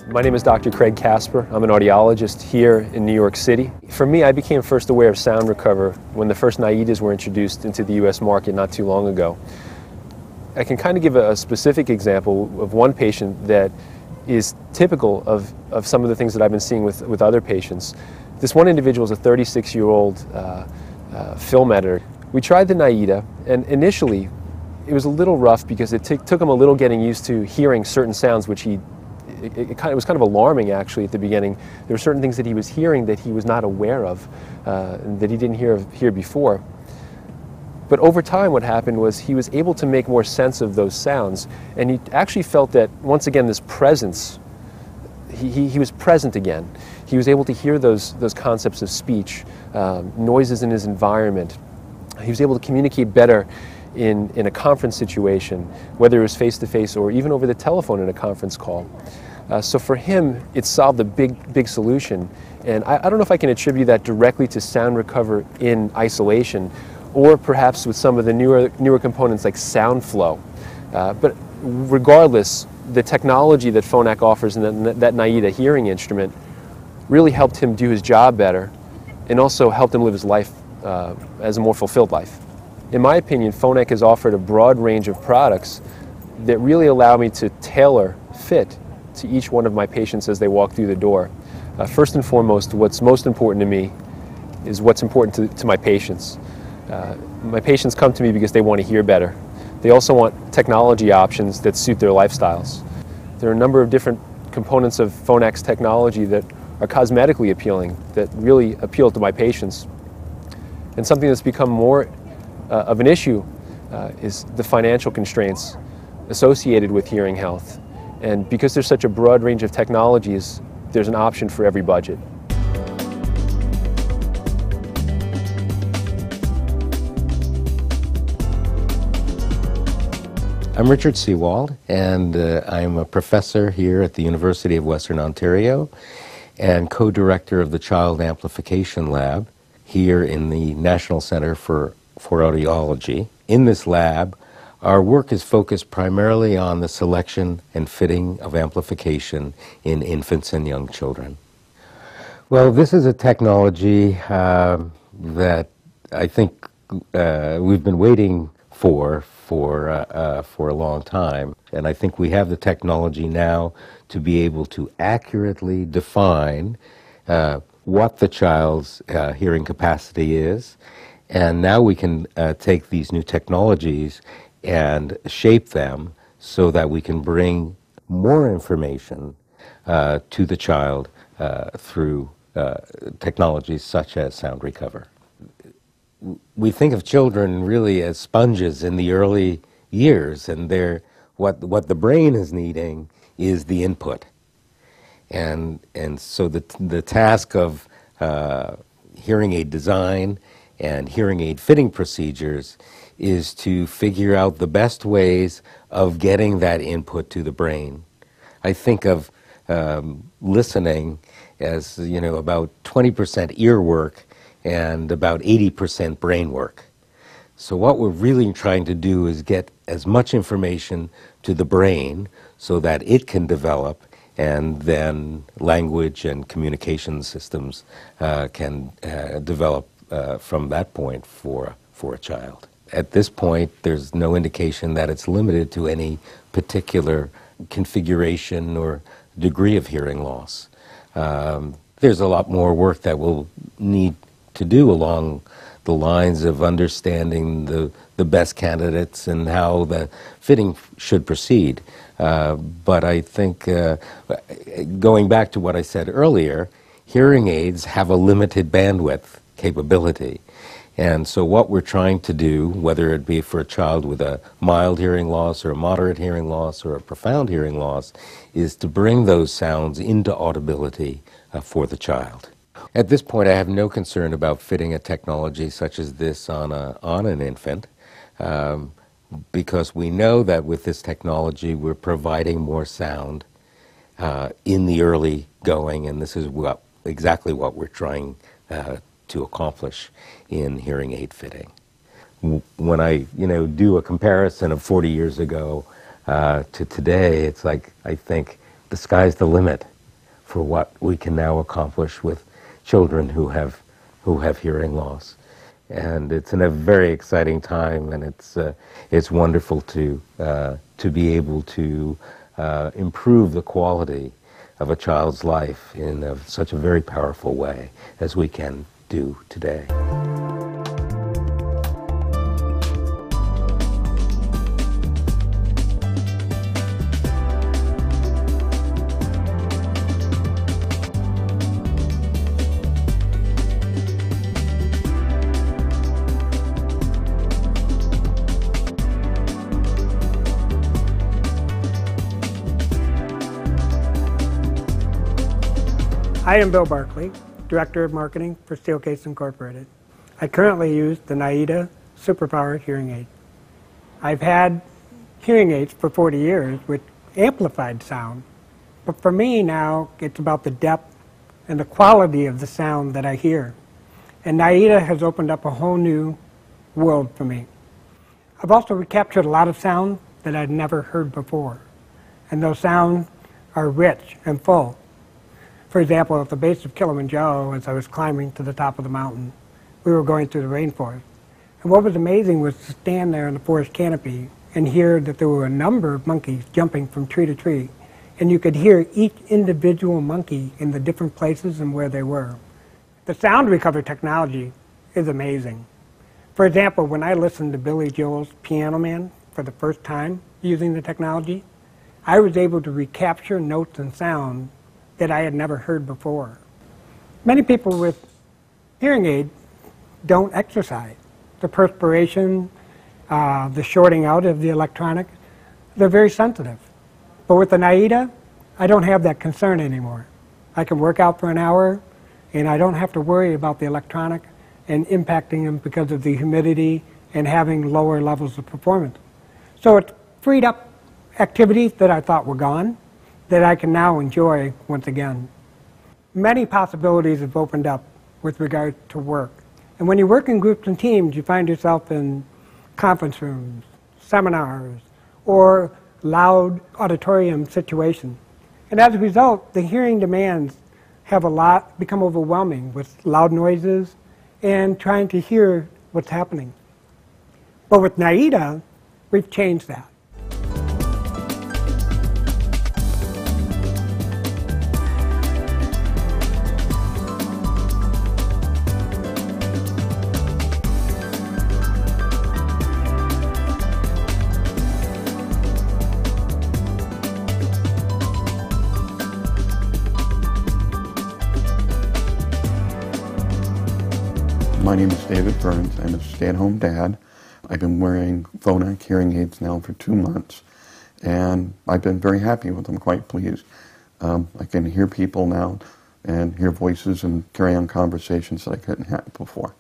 My name is Dr. Craig Casper. I'm an audiologist here in New York City. For me, I became first aware of SoundRecover when the first NAIDAs were introduced into the U.S. market not too long ago. I can kind of give a specific example of one patient that is typical of some of the things that I've been seeing with other patients. This one individual is a 36-year-old film editor. We tried the NAIDA, and initially it was a little rough because it took him a little getting used to hearing certain sounds, which it was kind of alarming actually at the beginning. There were certain things that he was hearing that he was not aware of, and that he didn't hear before. But over time what happened was he was able to make more sense of those sounds, and he actually felt that once again this presence, he was present again. He was able to hear those concepts of speech, noises in his environment. He was able to communicate better in a conference situation, whether it was face-to-face or even over the telephone in a conference call. So for him, it solved a big solution. And I don't know if I can attribute that directly to SoundRecover in isolation, or perhaps with some of the newer components like SoundFlow. But regardless, the technology that Phonak offers in that NAIDA hearing instrument really helped him do his job better, and also helped him live his life as a more fulfilled life. In my opinion, Phonak has offered a broad range of products that really allow me to tailor fit to each one of my patients as they walk through the door. First and foremost, what's most important to me is what's important to my patients. My patients come to me because they want to hear better. They also want technology options that suit their lifestyles. There are a number of different components of Phonak's technology that are cosmetically appealing, that really appeal to my patients. And something that's become more of an issue is the financial constraints associated with hearing health. And because there's such a broad range of technologies, there's an option for every budget. I'm Richard Seawald, and I'm a professor here at the University of Western Ontario and co-director of the Child Amplification Lab here in the National Centre for Audiology. In this lab, our work is focused primarily on the selection and fitting of amplification in infants and young children. Well, this is a technology that I think we've been waiting for a long time, and I think we have the technology now to be able to accurately define what the child's hearing capacity is, and now we can take these new technologies and shape them so that we can bring more information to the child through technologies such as SoundRecover. We think of children really as sponges in the early years, and what the brain is needing is the input. And so the task of hearing aid design and hearing aid fitting procedures is to figure out the best ways of getting that input to the brain. I think of listening as, about 20% ear work and about 80% brain work. So what we're really trying to do is get as much information to the brain so that it can develop, and then language and communication systems can develop from that point for a child. At this point, there's no indication that it's limited to any particular configuration or degree of hearing loss. There's a lot more work that we'll need to do along the lines of understanding the best candidates and how the fitting should proceed. But I think, going back to what I said earlier, hearing aids have a limited bandwidth capability. And so what we're trying to do, whether it be for a child with a mild hearing loss or a moderate hearing loss or a profound hearing loss, is to bring those sounds into audibility for the child. At this point, I have no concern about fitting a technology such as this on an infant, because we know that with this technology we're providing more sound in the early going, and this is exactly what we're trying to accomplish in hearing aid fitting. When I do a comparison of 40 years ago to today, it's like I think the sky's the limit. for what we can now accomplish with children who have hearing loss. And it's in a very exciting time, and it's wonderful to be able to improve the quality of a child's life in such a very powerful way as we can do today. I am Bill Barkley, Director of Marketing for Steelcase Incorporated. I currently use the Naida Superpower hearing aid. I've had hearing aids for 40 years with amplified sound, but for me now it's about the depth and the quality of the sound that I hear. And Naida has opened up a whole new world for me. I've also recaptured a lot of sound that I'd never heard before, and those sounds are rich and full. For example, at the base of Kilimanjaro, as I was climbing to the top of the mountain, we were going through the rainforest. And what was amazing was to stand there in the forest canopy and hear that there were a number of monkeys jumping from tree to tree. And you could hear each individual monkey in the different places and where they were. The SoundRecover technology is amazing. For example, when I listened to Billy Joel's Piano Man for the first time using the technology, I was able to recapture notes and sound that I had never heard before. Many people with hearing aids don't exercise. The perspiration, the shorting out of the electronic, they're very sensitive. But with the Naida, I don't have that concern anymore. I can work out for an hour and I don't have to worry about the electronic and impacting them because of the humidity and having lower levels of performance. So it's freed up activities that I thought were gone that I can now enjoy once again. Many possibilities have opened up with regard to work. And when you work in groups and teams, you find yourself in conference rooms, seminars, or loud auditorium situations. And as a result, the hearing demands have become overwhelming with loud noises and trying to hear what's happening. But with Naida, we've changed that. My name is David Burns. I'm a stay-at-home dad. I've been wearing Phonak hearing aids now for 2 months, and I've been very happy with them, quite pleased. I can hear people now and hear voices and carry on conversations that I couldn't have before.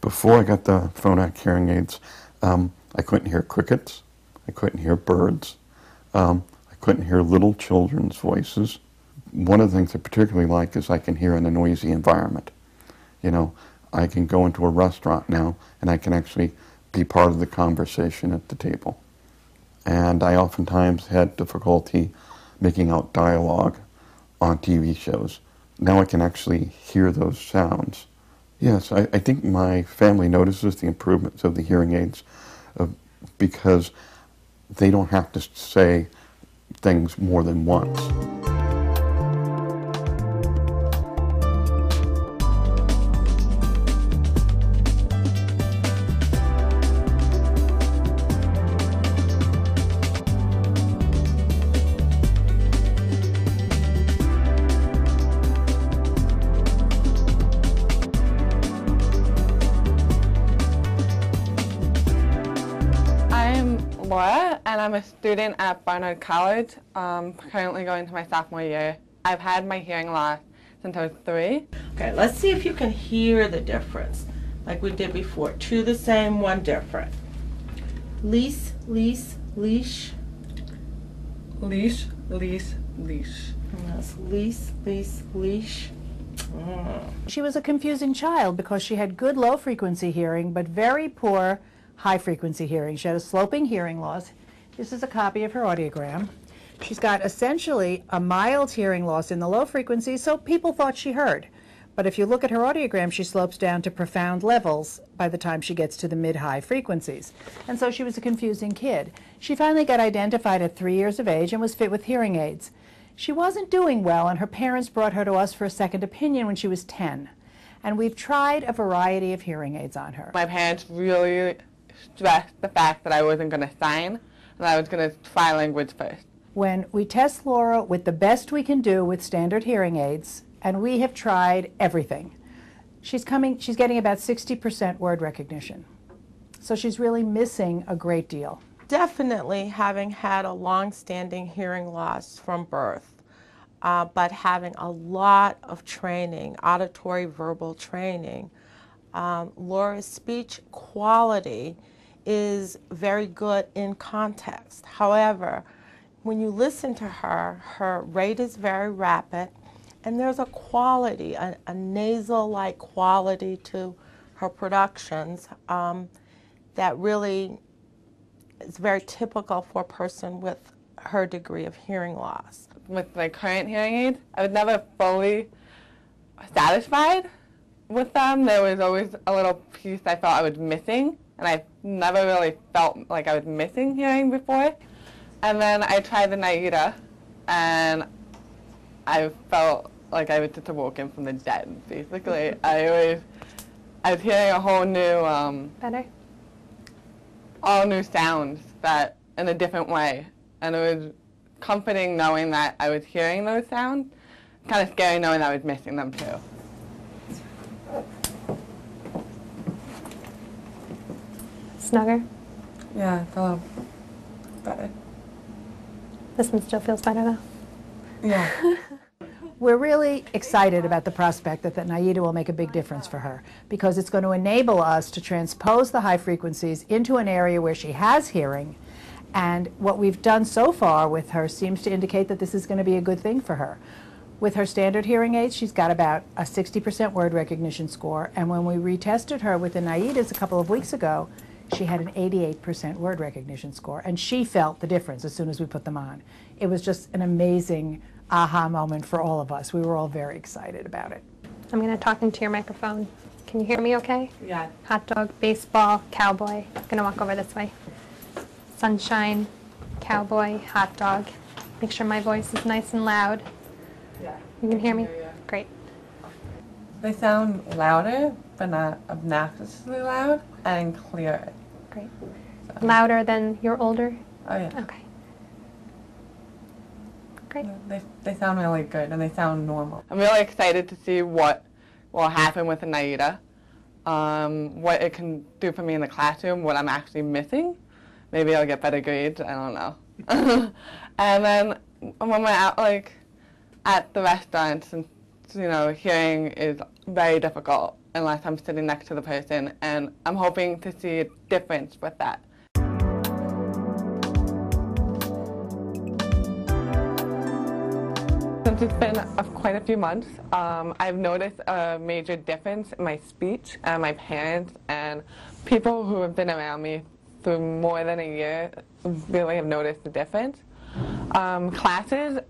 Before I got the Phonak hearing aids, I couldn't hear crickets, I couldn't hear birds, I couldn't hear little children's voices. One of the things I particularly like is I can hear in a noisy environment. You know, I can go into a restaurant now and I can actually be part of the conversation at the table. And I oftentimes had difficulty making out dialogue on TV shows. Now I can actually hear those sounds. Yes, I think my family notices the improvements of the hearing aids because they don't have to say things more than once. Laura, and I'm a student at Barnard College, currently going to my sophomore year. I've had my hearing loss since I was 3. Okay, let's see if you can hear the difference, like we did before. 2 the same, 1 different. Lease, lease, leash. Leash, leash, leash. That's lease, lease, leash. She was a confusing child because she had good low-frequency hearing, but very poor high-frequency hearing. She had a sloping hearing loss. This is a copy of her audiogram. She's got essentially a mild hearing loss in the low frequencies, so people thought she heard. But if you look at her audiogram, she slopes down to profound levels by the time she gets to the mid-high frequencies. And so she was a confusing kid. She finally got identified at 3 years of age and was fit with hearing aids. She wasn't doing well, and her parents brought her to us for a second opinion when she was 10. And we've tried a variety of hearing aids on her. My parents really stressed the fact that I wasn't going to sign, and I was going to try language first. When we test Laura with the best we can do with standard hearing aids, and we have tried everything, she's getting about 60% word recognition. So she's really missing a great deal. Definitely having had a long-standing hearing loss from birth, but having a lot of training, auditory verbal training, Laura's speech quality is very good in context. However, when you listen to her, her rate is very rapid, and there's a quality, a nasal-like quality to her productions that really is very typical for a person with her degree of hearing loss. With my current hearing aid, I was never fully satisfied with them. There was always a little piece I felt I was missing, and I never really felt like I was missing hearing before. And then I tried the Naida, and I felt like I was just awoken from the dead, basically. I was hearing a whole new, Better? all new sounds that in a different way. And it was comforting knowing that I was hearing those sounds, kind of scary knowing that I was missing them too. Snugger? Yeah, it's a little better. This one still feels better though. Yeah. We're really excited about the prospect that the Naida will make a big difference for her, because it's going to enable us to transpose the high frequencies into an area where she has hearing. And what we've done so far with her seems to indicate that this is going to be a good thing for her. With her standard hearing aids, she's got about a 60% word recognition score, and when we retested her with the Naidas a couple of weeks ago, she had an 88% word recognition score, and she felt the difference as soon as we put them on. It was just an amazing aha moment for all of us. We were all very excited about it. I'm going to talk into your microphone. Can you hear me okay? Yeah. Hot dog, baseball, cowboy. I'm going to walk over this way. Sunshine, cowboy, hot dog. Make sure my voice is nice and loud. Yeah. You can hear me? Yeah. Great. They sound louder, but not obnoxiously loud, and clearer. Great. Louder than your older? Oh yeah. Okay. Great. They sound really good, and they sound normal. I'm really excited to see what will happen with the Naida, what it can do for me in the classroom, what I'm actually missing. Maybe I'll get better grades, I don't know. And then when we're out, like, at the restaurants, and you know, hearing is very difficult unless I'm sitting next to the person, and I'm hoping to see a difference with that. Since it's been quite a few months, I've noticed a major difference in my speech, and my parents and people who have been around me through more than a year really have noticed the difference. Classes,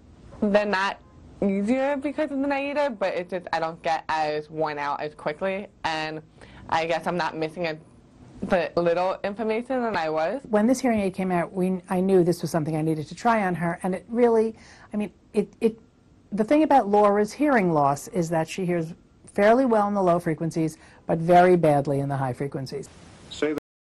they're not easier because of the Naida, but it's just I don't get as worn out as quickly, and I guess I'm not missing the little information than I was. When this hearing aid came out, I knew this was something I needed to try on her, and it really, I mean, the thing about Laura's hearing loss is that she hears fairly well in the low frequencies, but very badly in the high frequencies.